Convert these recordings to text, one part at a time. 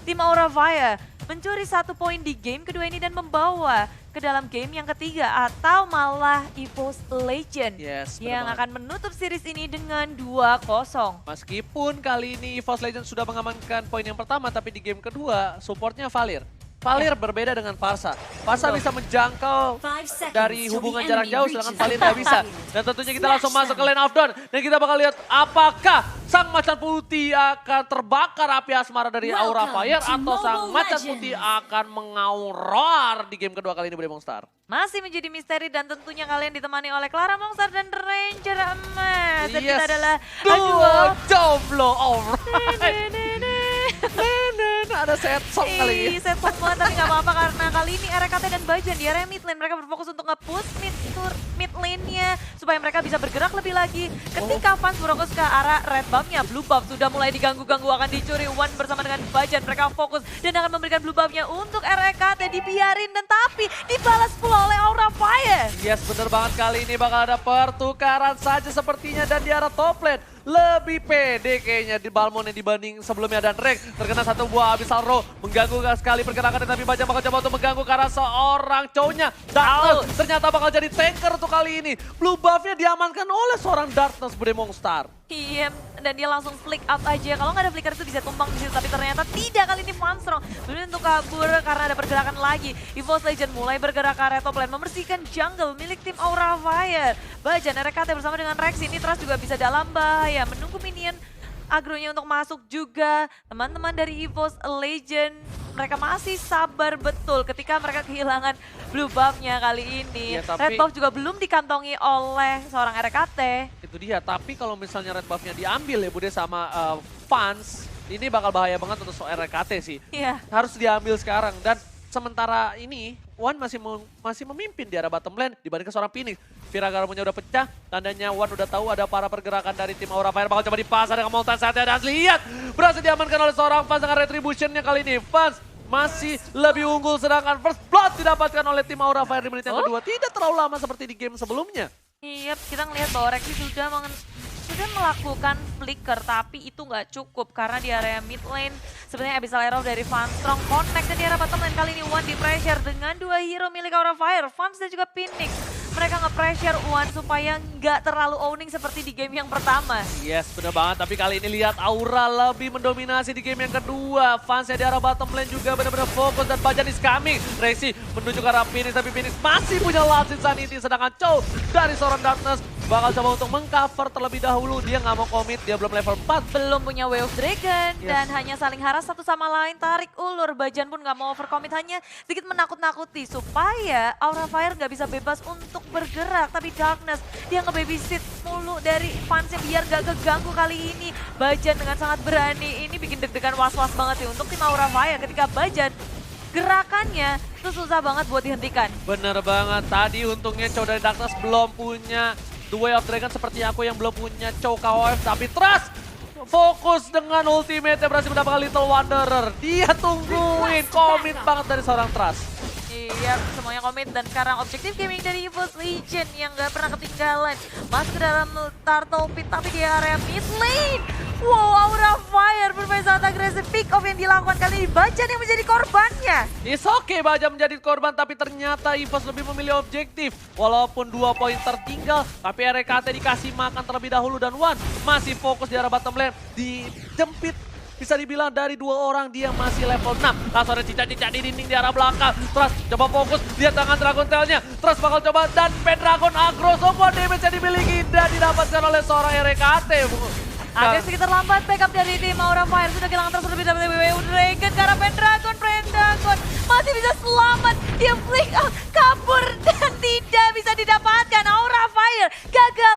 Tim Aura Fire mencuri 1 poin di game kedua ini dan membawa ke dalam game yang ketiga atau malah EVOS Legend yang akan menutup series ini dengan 2-0. Meskipun kali ini EVOS Legend sudah mengamankan poin yang pertama, tapi di game kedua supportnya Valir. Valir berbeda dengan Pharsa. Pharsa bisa menjangkau dari hubungan jarak jauh, sedangkan Valir nggak bisa. Dan tentunya kita langsung masuk ke lane of dawn. Dan kita bakal lihat apakah sang macan putih akan terbakar api asmara dari Aura Fire atau sang macan putih akan mengauror di game kedua kali ini Bremong Star. Masih menjadi misteri dan tentunya kalian ditemani oleh Clara Mongstar dan Ranger emas. Dan kita adalah duo jomblo, alright. Ada set song kali ini. Set song banget, tapi gak apa-apa karena kali ini RKT dan Bajan di area mid lane. Mereka berfokus untuk nge-push mid lane-nya supaya mereka bisa bergerak lebih lagi. Ketika Fans berfokus ke arah red buff-nya, blue buff sudah mulai diganggu-ganggu akan dicuri. One bersama dengan Bajan, mereka fokus dan akan memberikan blue buff-nya untuk RKT. Dibiarin dan tapi dibalas pula oleh Aura Fire. Yes, bener banget kali ini bakal ada pertukaran saja sepertinya dan di arah top lane. Lebih pede kayaknya di Balmond dibanding sebelumnya dan Rex terkena satu buah Abyssal Row mengganggu sekali pergerakan tapi Bajan bakal coba untuk mengganggu karena seorang cowoknya Darkness ternyata bakal jadi tanker untuk kali ini. Blue buff-nya diamankan oleh seorang Darkness Bremong Star. Iya, dan dia langsung flick out aja. Kalau nggak ada flicker itu bisa tumbang di situ, tapi ternyata tidak. Kali ini Fanstrong berusaha untuk kabur karena ada pergerakan lagi. EVOS Legend mulai bergerak ke area top lane, membersihkan jungle milik tim Aura Fire. Bajan RKT bersama dengan Rex ini Trust juga bisa dalam bahaya, menunggu minion agronya untuk masuk juga. Teman-teman dari EVOS Legend, mereka masih sabar betul ketika mereka kehilangan blue buff-nya kali ini. Ya, Red buff juga belum dikantongi oleh seorang RKT. Itu dia, tapi kalau misalnya red buff-nya diambil ya Bude sama Fans, ini bakal bahaya banget untuk RKT sih. Iya. Harus diambil sekarang dan sementara ini One masih memimpin di arah bottom lane dibandingkan seorang Phoenix. Viragarunya udah pecah, tandanya One udah tahu ada para pergerakan dari tim Aura Fire bakal coba dipasang dengan Molten saatnya dan lihat berhasil diamankan oleh seorang Fans dengan retribution-nya kali ini. Fans masih lebih unggul sedangkan first blood didapatkan oleh tim Aura Fire di menit yang kedua. Tidak terlalu lama seperti di game sebelumnya. Iya, kita ngelihat bahwa Rexy sudah melakukan flicker, tapi itu nggak cukup karena di area mid lane sebenarnya Abyssal Arrow dari Fanstrong connect di area bottom lane. Kali ini One di pressure dengan 2 hero milik Aura Fire, Fans dan juga Phoenix. Mereka nge-pressure One supaya nggak terlalu owning seperti di game yang pertama. Yes, bener banget. Tapi kali ini lihat Aura lebih mendominasi di game yang kedua. Fansnya di arah bottom lane juga benar-benar fokus dan Bajan is coming. Rexy menuju ke arah Phoenix, tapi Phoenix masih punya last insanity. Sedangkan Chow dari seorang Darkness bakal coba untuk mengcover terlebih dahulu. Dia nggak mau commit, dia belum level 4. Belum punya Way of Dragon dan hanya saling haras satu sama lain, tarik ulur. Bajan pun nggak mau overcommit, hanya sedikit menakut-nakuti supaya Aura Fire nggak bisa bebas untuk bergerak. Tapi Darkness dia nge-babysit mulu dari fansnya biar gak keganggu. Kali ini Bajan dengan sangat berani, ini bikin deg-degan was-was banget ya untuk tim Aura Fire ketika Bajan gerakannya itu susah banget buat dihentikan. Bener banget, tadi untungnya Chow dari Darkness belum punya The Way of Dragon seperti aku yang belum punya Chow KOF, tapi Trust fokus dengan ultimate berhasil mendapatkan Little Wanderer. Dia tungguin komit banget dari seorang Trust. Iya, semuanya komit dan sekarang objektif gaming dari EVOS Legend yang gak pernah ketinggalan. Masuk ke dalam Turtle Pit tapi di area mid lane. Wow, Aura Fire bermain sangat agresif. Pick off yang dilakukan kali ini Bajan yang menjadi korbannya. It's okay Bajan menjadi korban, tapi ternyata EVOS lebih memilih objektif. Walaupun 2 poin tertinggal, tapi RKT dikasih makan terlebih dahulu dan One masih fokus di arah bottom lane. Dijempit bisa dibilang dari 2 orang dia masih level 6. Langsung ada cicak-cicak di dinding di arah belakang. Trust coba fokus, lihat tangan Dragon Tail-nya. Trust bakal coba dan Pendragon aggro. Semua damage yang dimiliki dan didapatkan oleh seorang RKT. Agak sedikit terlambat backup dari tim Aura Fire. Sudah kehilangan terus lebih dari WWE Dragon karena Pendragon masih bisa selamat. Dia flick out, kabur dan tidak bisa didapatkan. Aura Fire gagal.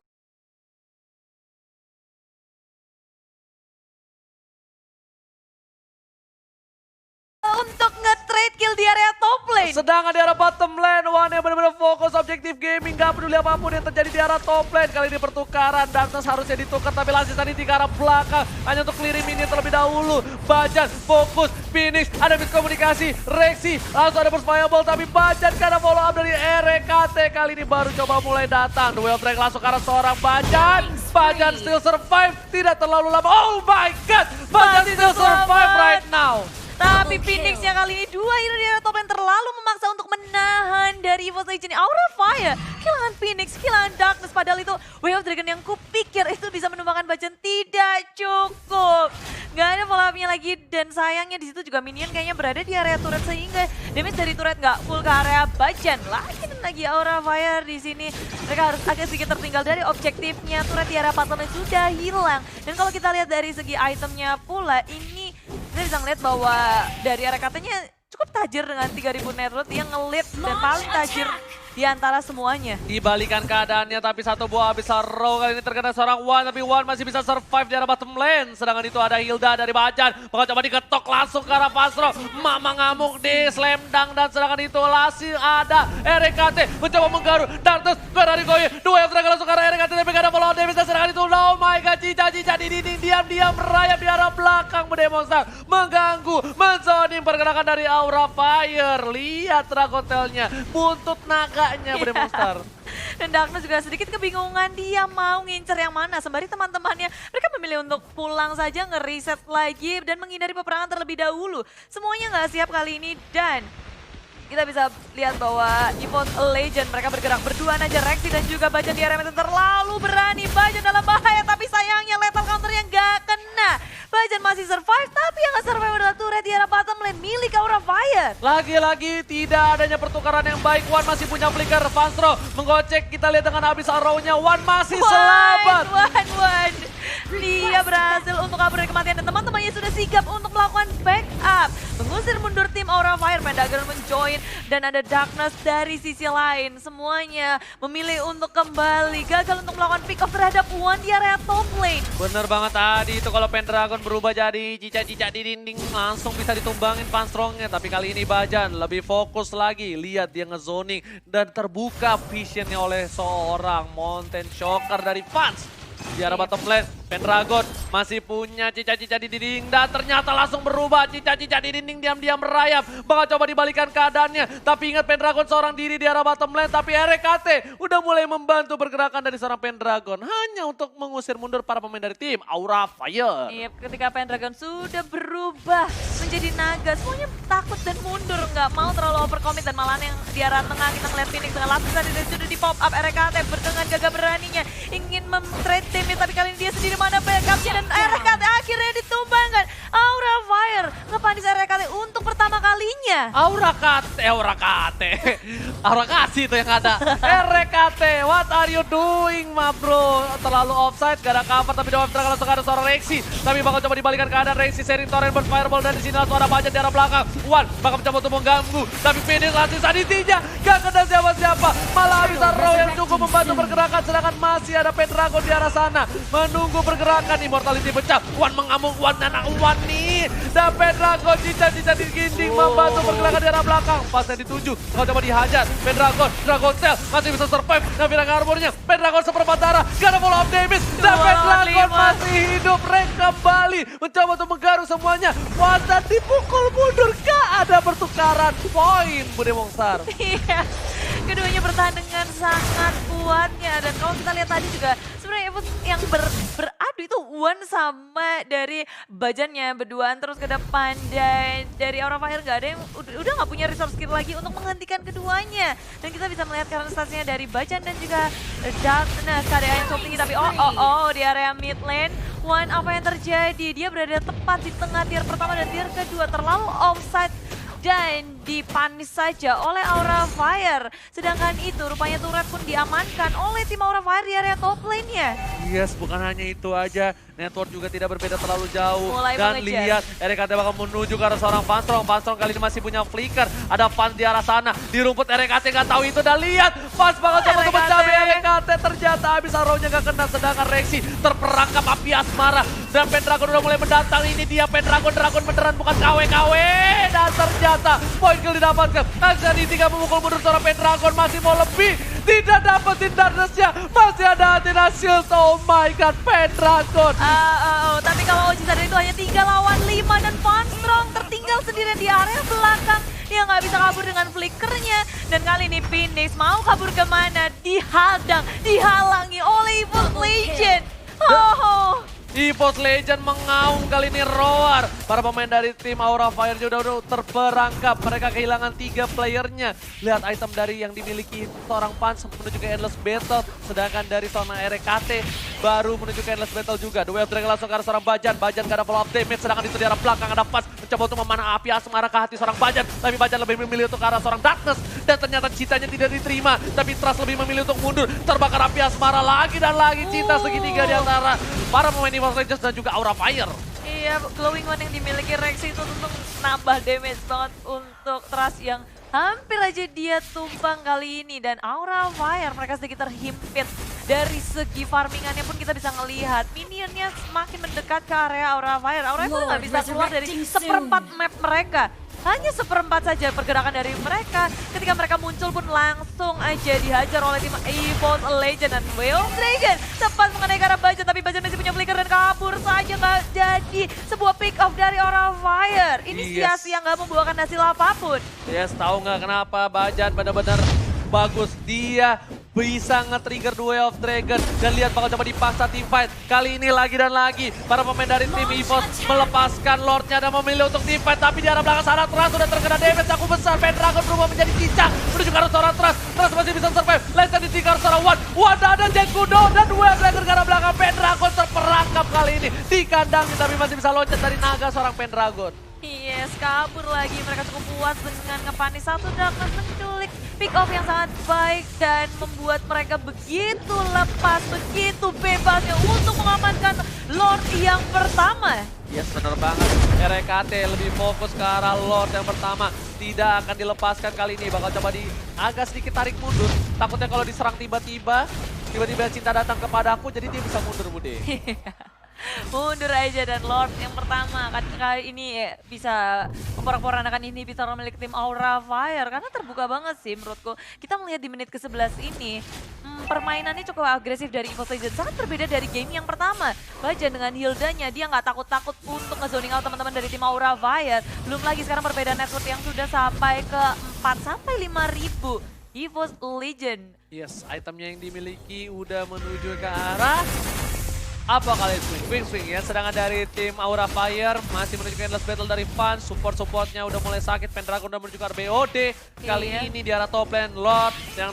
Untuk nge-trade kill di area top lane. Sedangkan di arah bottom lane, One yang benar-benar fokus objektif gaming. Gak peduli apapun yang terjadi di arah top lane. Kali ini pertukaran, Darkness harusnya ditukar tapi langsung tadi di arah belakang. Hanya untuk clearing minion terlebih dahulu. Bajan fokus, Phoenix, ada miskomunikasi. Rexy, langsung ada burst fireball tapi Bajan karena follow up dari RKT. Kali ini baru coba mulai datang. Duel track langsung ke arah seorang Bajan. Bajan still survive, tidak terlalu lama. Oh my god, Bajan still survive right now. Tapi Phoenix-nya kali ini 2 hero di area top lane terlalu memaksa untuk menahan dari EVOS Legends. Aura Fire, kehilangan Phoenix, kehilangan Darkness. Padahal itu Way of Dragon yang kupikir itu bisa menumbangkan Bajan tidak cukup. Gak ada follow up-nya lagi dan sayangnya di situ juga minion kayaknya berada di area turret sehingga damage dari turret nggak full ke area Bajan. Lagi dan lagi Aura Fire di sini. Mereka harus agak sedikit tertinggal dari objektifnya. Turret di area bottom lane sudah hilang. Dan kalau kita lihat dari segi itemnya pula, ini kita bisa ngeliat bahwa dari area katanya cukup tajir dengan 3000 net worth. Dia ngelit dan paling tajir di antara semuanya. Dibalikan keadaannya tapi satu buah bisa row kali ini terkena seorang Wan, tapi Wan masih bisa survive di arah bottom lane. Sedangkan itu ada Hilda dari Bajan, bakal coba diketok langsung ke arah Fastro. Mama ngamuk di slam dunk dan sedangkan itu masih ada RKT mencoba menggaruh. Darkness dari Goye, dua yang terangkan langsung ke arah RKT tapi gak ada follow damage dan sedangkan itu oh my god, Cica di dinding diam-diam merayap di arah belakang berdemonstrasi, mengganggu, menzoning pergerakan dari Aura Fire. Lihat Dragontailnya, buntut naga berdemonstrar. Dan Darkness juga sedikit kebingungan dia mau ngincer yang mana. Sembari teman-temannya mereka memilih untuk pulang saja, nge-reset lagi dan menghindari peperangan terlebih dahulu. Semuanya nggak siap kali ini dan kita bisa lihat bahwa EVOS Legends mereka bergerak berduaan aja. Rexy dan juga Bajan di area meter terlalu berani. Bajan dalam bahaya tapi sayangnya lethal counter yang nggak kena. Bajan masih survive tapi yang nggak survive adalah turret di area bottom lane milik Aura Fire. Lagi-lagi tidak adanya pertukaran yang baik. Wan masih punya flicker. Fastro menggocek. Kita lihat dengan habis arrow-nya. Wan masih selamat. Wan. Dia berhasil untuk kabur dari kematian dan teman-temannya sudah sigap untuk melakukan backup. Mengusir mundur tim Aura Fire. Pendagon menjoin dan ada Darkness dari sisi lain. Semuanya memilih untuk kembali. Gagal untuk melakukan pick off terhadap Wan di area top lane. Bener banget tadi itu kalau Pendragon berubah jadi cica-cica di dinding langsung bisa ditumbangin Panstrongnya. Tapi kali ini Bajan lebih fokus lagi. Lihat dia ngezoning dan terbuka visionnya oleh seorang Mountain Shocker dari Fans. Di arah bottom lane, Pendragon masih punya cica-cica di dinding dan ternyata langsung berubah. Cica-cica di dinding diam-diam merayap. Bakal coba dibalikan keadaannya. Tapi ingat Pendragon seorang diri di arah bottom lane. Tapi RKT udah mulai membantu pergerakan dari seorang Pendragon. Hanya untuk mengusir mundur para pemain dari tim Aura Fire. Iya, ketika Pendragon sudah berubah menjadi naga. Semuanya takut dan mundur. Nggak mau terlalu overcommit dan malahan yang di arah tengah kita ngeliat Phoenix dengan lapisan dari sudah di pop up. RKT dengan gagah beraninya ingin memtrade timnya tapi kali ini dia sendiri mana backupnya dan RKT akhirnya ditumbangkan. Aura Fire ngepanis RKT untuk pertama kalinya. Aura kasih itu yang ada. RKT, what are you doing ma bro? Terlalu offside, gak ada cover tapi doang langsung ada seorang Rexy. Tapi bakal coba dibalikan keadaan Rexy sharing torrent burn fireball dan disini langsung ada Bajan di arah belakang. Wan bakal mencoba untuk mengganggu tapi Phoenix langsung sanitinya. Gak kena siapa-siapa. Malah habis Arrow yang cukup membantu pergerakan sedangkan masih ada Pendragon di arah sana. Menunggu pergerakan, Immortality pecah. Wan mengamuk, Wan anak Wan nih. Dan Pendragon cica-cica di dinding membantu pergerakan di arah belakang. Pasnya dituju, kalau coba dihajar. Pendragon, Dragontail masih bisa survive. Dan bilang armornya, Pendragon seperempat darah. Gak ada follow up damage. Dan Pendragon masih hidup. Rank kembali. Mencoba untuk menggaruk semuanya. Waza dipukul mundur. Gak ada pertukaran poin, Bude Mongsar. Iya, keduanya bertahan dengan sangat kuatnya. Dan kalau kita lihat tadi juga sebenarnya EVOS yang beradu itu Wan sama dari Bajannya berduaan terus ke depan. Dan dari Aura Fire gak ada yang udah gak punya resource skill lagi untuk menghentikan keduanya. Dan kita bisa melihat current statsnya dari Bajan dan juga Darkness. KDA yang cukup tinggi tapi di area mid lane. Wan, apa yang terjadi? Dia berada tepat di tengah tier pertama dan tier kedua. Terlalu offside dan dipanis saja oleh Aura Fire. Sedangkan itu rupanya turret pun diamankan oleh tim Aura Fire di area top lane-nya. Yes, bukan hanya itu aja. Network juga tidak berbeda terlalu jauh. Mulai dan mengejar. lihat RKT bakal menuju ke arah seorang Fanstrong. Fanstrong kali ini masih punya flicker. Ada Fans di arah sana. Di rumput RKT nggak tahu itu. Dan lihat Fans bakal coba untuk mencabai RKT. Ternyata habis arrow-nya nggak kena. Sedangkan Rexy terperangkap api asmara. Dan Pendragon udah mulai mendatang. Ini dia Pendragon. Dragon beneran bukan KW-KW. Dan ternyata poin kill didapatkan. Aksani 3 memukul mundur seorang Pendragon. Masih mau lebih. Tidak dapetin Darkness-nya. Masih ada Athena Shield. Oh my god, Pendragon. Tapi kalau Oji sadar itu hanya 3 lawan 5 dan Fanstrong tertinggal sendirian di area belakang. Dia nggak bisa kabur dengan flickernya. Dan kali ini Phoenix mau kabur kemana? Dihadang, dihalangi oleh EVOS Legends. EVOS Legend mengaum kali ini Roar. Para pemain dari tim Aura Fire juga udah terperangkap. Mereka kehilangan 3 playernya. Lihat item dari yang dimiliki seorang Pans menuju ke Endless Battle. Sedangkan dari seorang RKT baru menuju ke Endless Battle juga. The Wave Dragon langsung ke arah seorang Bajan. Bajan gak ada follow up damage. Sedangkan itu di arah belakang ada Pans mencoba untuk memanah api asmara ke hati seorang Bajan. Tapi Bajan lebih memilih untuk ke arah seorang Darkness. Dan ternyata cintanya tidak diterima. Tapi Trust lebih memilih untuk mundur. Terbakar api asmara lagi dan lagi. Cinta segitiga di antara para pemain EVOS Legends dan juga Aura Fire. Iya, glowing one yang dimiliki Rex itu tentu nambah damage banget untuk Trust yang hampir aja dia tumbang kali ini. Dan Aura Fire mereka sedikit terhimpit. Dari segi farmingannya pun kita bisa ngelihat minionnya semakin mendekat ke area Aura Fire. Aura Fire nggak bisa keluar dari seperempat map mereka. Hanya seperempat saja pergerakan dari mereka. Ketika mereka muncul pun langsung aja dihajar oleh tim EVOS Legend dan Wave Dragon. Tepat mengenai ke arah Bajan, tapi Bajan masih punya flicker dan kabur saja. Nggak jadi sebuah pick off dari Aura Fire. Ini sia-sia nggak membuahkan hasil apapun. Yes, tahu nggak kenapa Bajan benar-benar bagus. Dia bisa nge-trigger The Way of Dragon. Dan lihat bakal coba dipaksa tim fight. Kali ini lagi dan lagi. Para pemain dari tim EVOS melepaskan Lordnya dan memilih untuk tim fight. Tapi di arah belakang sana Trust sudah terkena damage cukup besar. Pendragon berubah menjadi cicak. Menuju ke arah seorang Trust. Trust masih bisa survive. Legend ditinggal seorang Wan. Wan ada Jet Kudo. Dan The Way of Dragon ke arah belakang. Pendragon terperangkap kali ini. Dikandangin tapi masih bisa loncat dari naga seorang Pendragon. Yes, kabur lagi. Mereka cukup puas dengan ngepanis satu Darkness menculik. Pick off yang sangat baik dan membuat mereka begitu lepas, begitu bebasnya untuk mengamankan Lord yang pertama. Yes, benar banget. RKT lebih fokus ke arah Lord yang pertama. Tidak akan dilepaskan kali ini. Bakal coba agak sedikit tarik mundur. Takutnya kalau diserang tiba-tiba Cinta datang kepadaku, jadi dia bisa mundur, Bude. Mundur aja dan Lord yang pertama kali ini bisa memporak-porandakan inhibitor milik tim Aura Fire karena terbuka banget sih menurutku. Kita melihat di menit ke-11 ini permainannya cukup agresif dari EVOS Legends, sangat berbeda dari game yang pertama. Bajan dengan Hildanya dia nggak takut-takut untuk nge-zoning out teman-teman dari tim Aura Fire. Belum lagi sekarang perbedaan network yang sudah sampai ke 4 sampai 5.000. EVOS Legend. Yes, itemnya yang dimiliki udah menuju ke arah apa kali swing ya. Sedangkan dari tim Aura Fire masih menuju ke Endless Battle dari Fan. Supportnya udah mulai sakit. Pendragon udah menuju ke BOD. Kali ini di arah top lane Lord yang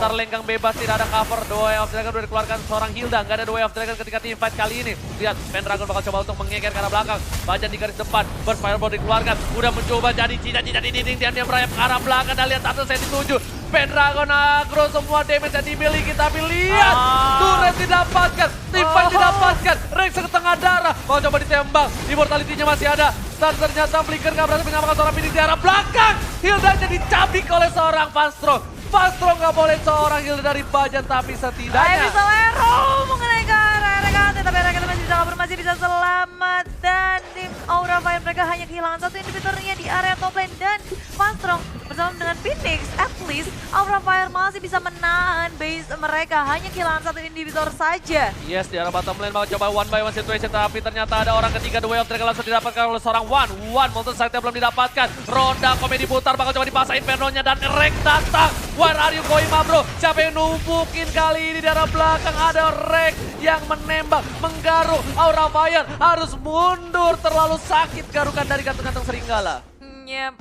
terlenggang bebas, tidak ada cover. The Way of Dragon udah dikeluarkan seorang Hilda. Gak ada The Way of Dragon ketika team fight kali ini. Lihat Pendragon bakal coba untuk mengeker ke arah belakang. Bajan di garis depan. Burst Fireball dikeluarkan. Udah mencoba jadi cincang di dinding. Dia merayap ke arah belakang. Dan lihat satu set dituju. Pendragon aggro semua damage yang dimiliki. Tapi lihat turret didapatkan. Tim fight didapatkan. Rex setengah darah. Mau coba ditembak. Immortality-nya masih ada. Dan ternyata Flicker gak berhasil menyamakan seorang Phoenix di arah belakang. Hildanya dicabik oleh seorang Fastro. Fastro gak boleh seorang Hilda dari Bajan. Tapi setidaknya bisa Lero mengenai ke arah RKT. Tapi RKT masih bisa kabur, masih bisa selamat. Dan tim Aura Fire mereka hanya kehilangan satu individualnya di area top lane. Dan Fastro bersama dengan Phoenix, at least Aura Fire masih bisa menahan base mereka. Hanya kehilangan satu individual saja. Yes, di arah bottom lane mau coba one by one situation. Tapi ternyata ada orang ketiga. The Way of Dragon langsung didapatkan oleh seorang One Molten Sight-nya belum didapatkan. Roda komedi putar bakal coba dipasain Inferno-nya. Dan Rex datang. Where are you going, ma bro? Siapa yang numpukin kali ini di arah belakang? Ada Rex yang menembak, menggaruk. Aura Fire harus mundur. Terlalu sakit garukan dari gantung-gantung Serigala. Yep.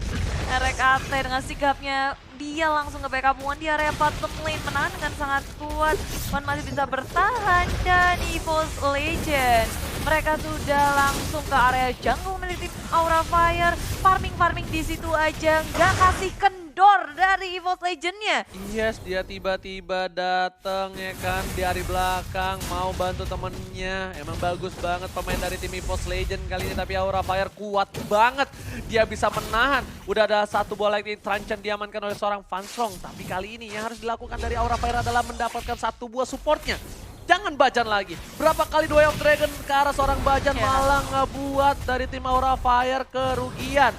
RKT dengan sikapnya dia langsung ke backup One di area bottom lane, menahan dengan sangat kuat. One masih bisa bertahan dan EVOS Legend mereka sudah langsung ke area jungle milik tim Aura Fire. Farming di situ aja, nggak kasih kendor dari EVOS Legend-nya. Yes, dia tiba-tiba datang ya kan di area belakang mau bantu temennya. Emang bagus banget pemain dari tim EVOS Legend kali ini, tapi Aura Fire kuat banget. Dia bisa menahan. Udah ada satu bola lagi Tranchan diamankan oleh seorang Fansong. Tapi kali ini yang harus dilakukan dari Aura Fire adalah mendapatkan satu buah supportnya. Jangan Bajan lagi. Berapa kali The Way of Dragon ke arah seorang Bajan malah ngebuat dari tim Aura Fire kerugian.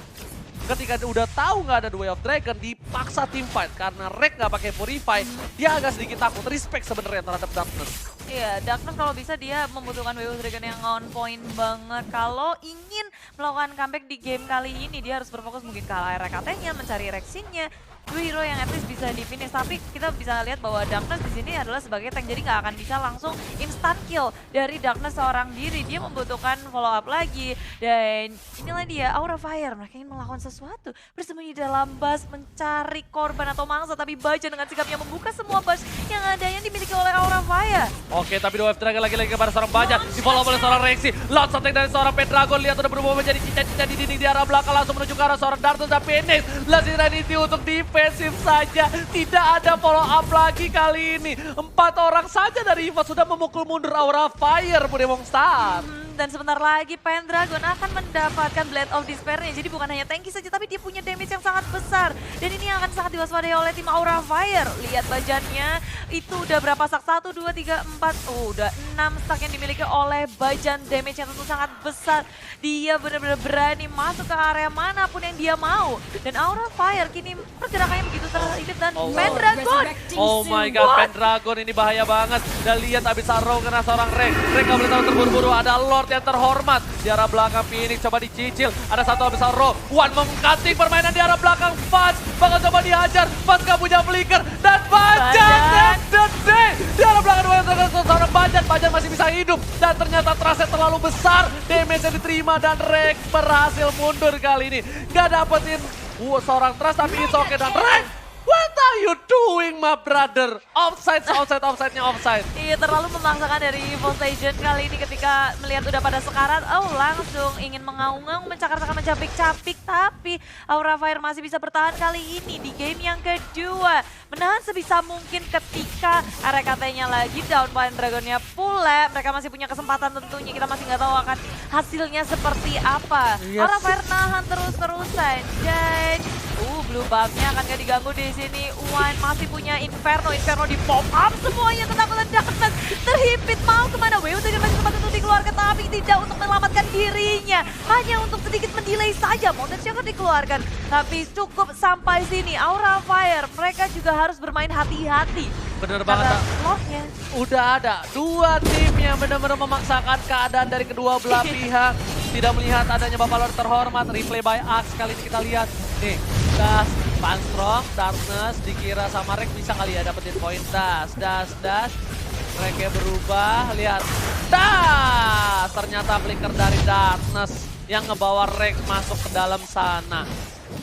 Ketika udah tahu nggak ada The Way of Dragon, dipaksa team fight karena Rex nggak pakai Purify. Dia agak sedikit takut, respect sebenarnya terhadap Darkness. Iya, Darkness kalau bisa dia membutuhkan Way of Dragon yang on point banget. Kalau ingin melakukan comeback di game kali ini, dia harus berfokus mungkin ke arah RKT-nya, mencari Rexin-nya. 2 hero yang at least bisa di finish. Tapi kita bisa lihat bahwa Darkness di sini adalah sebagai tank, jadi nggak akan bisa langsung instant kill dari Darkness seorang diri. Dia membutuhkan follow up lagi. Dan inilah dia Aura Fire. Mereka ingin melakukan sesuatu, bersembunyi dalam bus, mencari korban atau mangsa. Tapi Bajan dengan sikapnya membuka semua bus yang ada yang dimiliki oleh Aura Fire. Oke, tapi dua wave dragon lagi-lagi kepada seorang Bajan. Di-follow oleh seorang Rexy. Loud shot dari seorang Pendragon. Lihat udah berubah menjadi cincin-cincin di dinding di arah belakang. Langsung menuju ke arah seorang Darkness dan Phoenix. Serenity untuk defensif saja. Tidak ada follow up lagi kali ini. 4 orang saja dari EVOS sudah memukul mundur Aura Fire, Bude Mongstar. Dan sebentar lagi Pendragon akan mendapatkan Blade of Despair-nya. Jadi bukan hanya tanky saja, tapi dia punya damage yang sangat besar. Dan ini akan sangat diwaspadai oleh tim Aura Fire. Lihat Bajannya, itu udah berapa stack? 1, 2, 3, 4. Udah 6 stack yang dimiliki oleh Bajan. Damage-nya tentu sangat besar. Dia benar-benar berani masuk ke area manapun yang dia mau. Dan Aura Fire kini pergerakannya begitu terhidap dan Pendragon. Oh my god, Pendragon ini bahaya banget. Dan lihat abis Arrow kena seorang Rek. Rek gak boleh tahu terburu-buru. Ada Lord yang terhormat. Di arah belakang Phoenix coba dicicil. Ada satu abis Arrow. One mengkating permainan di arah belakang Fudge. Bakal coba dihajar. Fudge gak punya flicker. Dan Bajan di arah belakang dua seorang Bajan. Bajan masih bisa hidup. Dan ternyata trustnya terlalu besar. Damage yang diterima dan Rek berhasil mundur kali ini. Gak dapetin seorang trust tapi it's okay. Dan Rek, what are you doing, my brother? Offside-nya offside. Iya, terlalu memaksakan dari EVOS Legend kali ini ketika melihat udah pada sekarat. Oh, langsung ingin mengaung-ngaung, mencakar-cakar, mencapik-capik. Tapi Aura Fire masih bisa bertahan kali ini di game yang kedua. Menahan sebisa mungkin ketika RKT-nya lagi down, Pendragonnya pula. Mereka masih punya kesempatan tentunya. Kita masih nggak tahu akan hasilnya seperti apa. Yes. Aura Fire nahan terus-terusan. Dan blue buff-nya akan gak diganggu di sini. Wan masih punya Inferno di pop up semuanya. Ketakutan Darkness terhimpit, mau kemana? WU tidak masih sempat untuk dikeluarkan, tapi tidak untuk menyelamatkan dirinya. Hanya untuk sedikit mendelay saja. Montage akan dikeluarkan, tapi cukup sampai sini. Aura Fire, mereka juga harus bermain hati-hati. Bener banget. Lordnya udah ada dua tim yang benar-benar memaksakan keadaan dari kedua belah pihak. Tidak melihat adanya Bapak Lord terhormat. Replay by Axe kali ini kita lihat. Nih, Das, Panstrong, Darkness dikira sama Rek bisa kali ya dapetin poin. Das. Reknya berubah, lihat. Das! Ternyata flicker dari Darkness yang ngebawa Rek masuk ke dalam sana.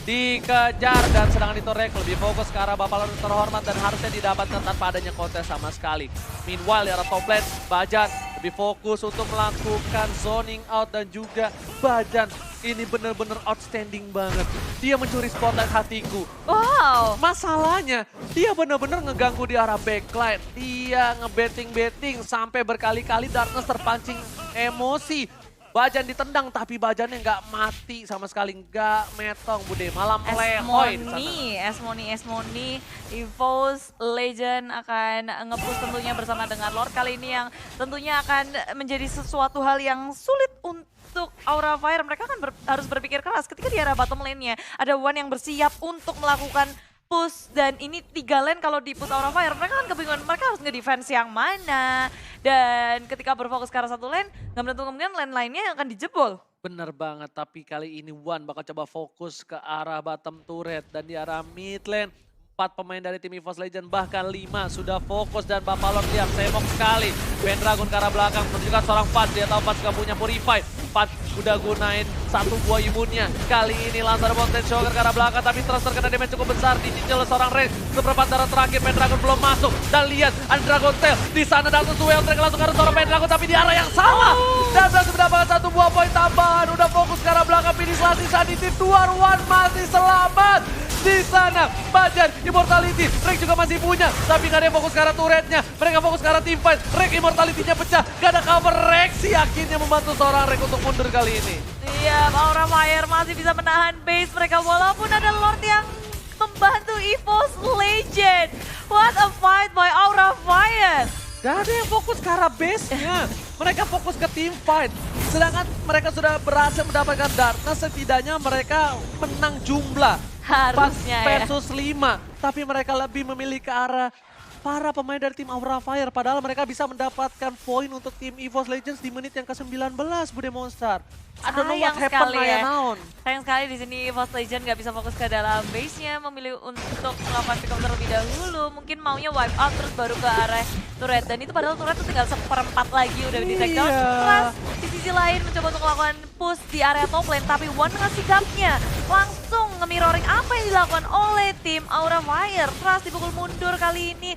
Dikejar dan sedangkan itu Rek lebih fokus ke arah Bapak Lord terhormat dan harusnya didapatkan tanpa adanya kontes sama sekali. Meanwhile di arah top lane, Bajan lebih fokus untuk melakukan zoning out dan juga Bajan ini benar-benar outstanding banget. Dia mencuri spotlight hatiku. wow. Masalahnya dia benar-benar ngeganggu di arah backline. Dia ngebetting sampai berkali-kali Darkness terpancing emosi. Bajan ditendang tapi Bajannya nggak mati sama sekali, nggak metong Bude, malah melehoy di sana. Esmoni, EVOS Legend akan nge-push tentunya bersama dengan Lord kali ini yang tentunya akan menjadi sesuatu hal yang sulit untuk Aura Fire. Mereka kan harus berpikir keras ketika di arah bottom lane-nya ada Wan yang bersiap untuk melakukan push, dan ini 3 lane kalau di push Aura Fire mereka kan kebingungan mereka harus nge-defense yang mana, dan ketika berfokus ke arah satu lane nggak menentu kemungkinan lane lainnya yang akan dijebol. Bener banget, tapi kali ini Wan bakal coba fokus ke arah bottom turret dan di arah mid lane. 4 pemain dari tim EVOS Legend bahkan 5 sudah fokus dan Bapak Lord lihat semok sekali. Pendragon ke arah belakang menunjukkan seorang Fudge, dia tahu Fudge gak punya Purify. Fudge udah gunain satu buah imunnya. Kali ini Lancer Mountain Shocker ke arah belakang tapi terus terkena damage cukup besar. Dicicil oleh seorang Red. Seperempat darah terakhir Pendragon belum masuk. Dan lihat ada Dragon Tail di sana datang Duel Track langsung ke arah seorang Pendragon tapi di arah yang salah. Dan berhasil mendapatkan satu buah poin tambahan. Udah fokus ke arah belakang, finish lagi Sanity. Tuan masih selamat. Di sana, Bajan, Immortality, Rek juga masih punya. Tapi gak ada yang fokus ke arah turretnya. Mereka fokus ke arah teamfight. Rek Immortality-nya pecah. Gak ada cover, Rek si akhirnya membantu seorang Rek untuk mundur kali ini. Iya, Aura Fire masih bisa menahan base mereka walaupun ada Lord yang membantu EVOS Legend. What a fight by Aura Fire. Gak ada yang fokus ke arah base-nya. Mereka fokus ke teamfight. Sedangkan mereka sudah berhasil mendapatkan Darkness, setidaknya mereka menang jumlah. Harusnya 4 versus 5, tapi mereka lebih memilih ke arah para pemain dari tim Aura Fire. Padahal mereka bisa mendapatkan poin untuk tim EVOS Legends di menit yang ke-19, Bude Monster. I don't know what Sayang happened, sekali Maya ya. Naon. Sayang sekali di sini EVOS Legend nggak bisa fokus ke dalam base-nya, memilih untuk melakukan pick up terlebih dahulu. Mungkin maunya wipe out terus baru ke arah turret. Dan itu padahal turret tuh tinggal 1/4 lagi udah di take down. Iya. Trust di sisi lain mencoba untuk melakukan push di area top lane, tapi One dengan sigapnya langsung nge-mirroring apa yang dilakukan oleh tim Aura Fire. Trust dipukul mundur kali ini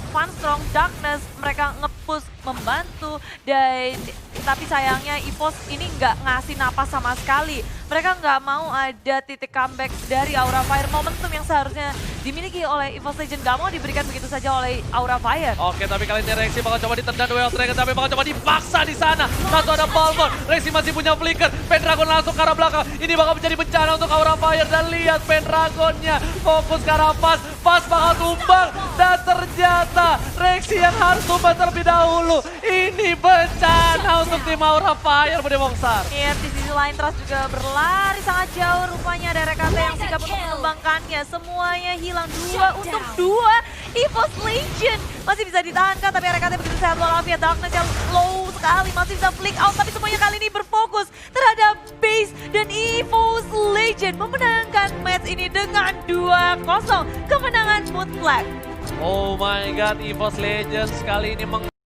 Fun Strong Darkness mereka nge-push membantu, dan tapi sayangnya EVOS ini nggak ngasih napas sama sekali. Mereka nggak mau ada titik comeback dari Aura Fire. Momentum yang seharusnya dimiliki oleh EVOS Legend nggak mau diberikan begitu saja oleh Aura Fire. Oke, tapi kali ini Rexy bakal coba ditendang Duel Dragon, tapi bakal coba dipaksa di sana. Satu ada Palmer, Rexy masih punya flicker. Pendragon langsung ke arah belakang. Ini bakal menjadi bencana untuk Aura Fire, dan lihat Pendragonnya fokus ke arah Pas bakal tumbang, dan ternyata Rexy yang harus tumbang terlebih dahulu. Ini bencana untuk tim Aura Fire, Bude Mongsar. Iya, di sisi lain Trust juga berlari sangat jauh. Rupanya ada RKT yang sigap untuk mengembangkannya. Semuanya hilang 2 untuk 2. EVOS Legend masih bisa ditahankan, tapi RKT begitu sehat walafiat. Darkness yang low sekali masih bisa flick out, tapi semuanya kali ini berfokus terhadap base, dan EVOS Legend memenangkan match ini dengan 2-0. Kemenangan Moon Flag. Oh my god, EVOS Legends kali ini